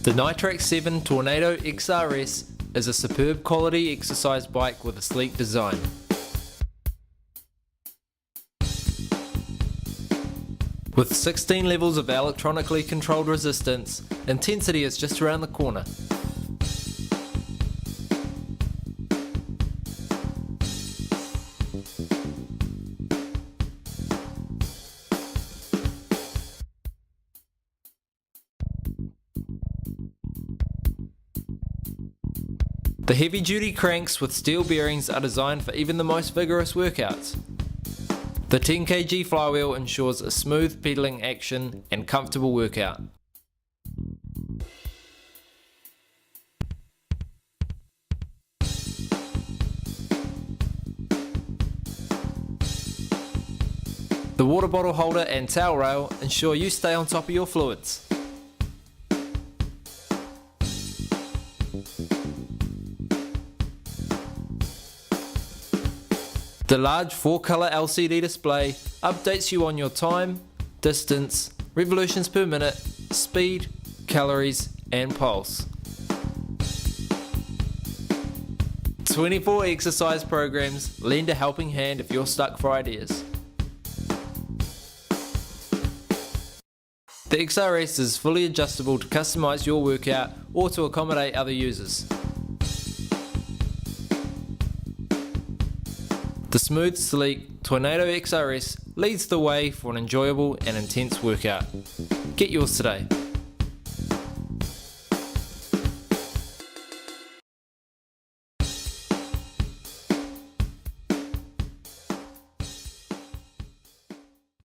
The Ni-Trac7 Tornado XRS is a superb quality exercise bike with a sleek design. With 16 levels of electronically controlled resistance, intensity is just around the corner. The heavy-duty cranks with steel bearings are designed for even the most vigorous workouts. The 10 kg flywheel ensures a smooth pedaling action and comfortable workout. The water bottle holder and towel rail ensure you stay on top of your fluids. The large 4-colour LCD display updates you on your time, distance, revolutions per minute, speed, calories and pulse. 24 exercise programs lend a helping hand if you're stuck for ideas. The XRS is fully adjustable to customise your workout or to accommodate other users. The smooth, sleek Tornado XRS leads the way for an enjoyable and intense workout. Get yours today.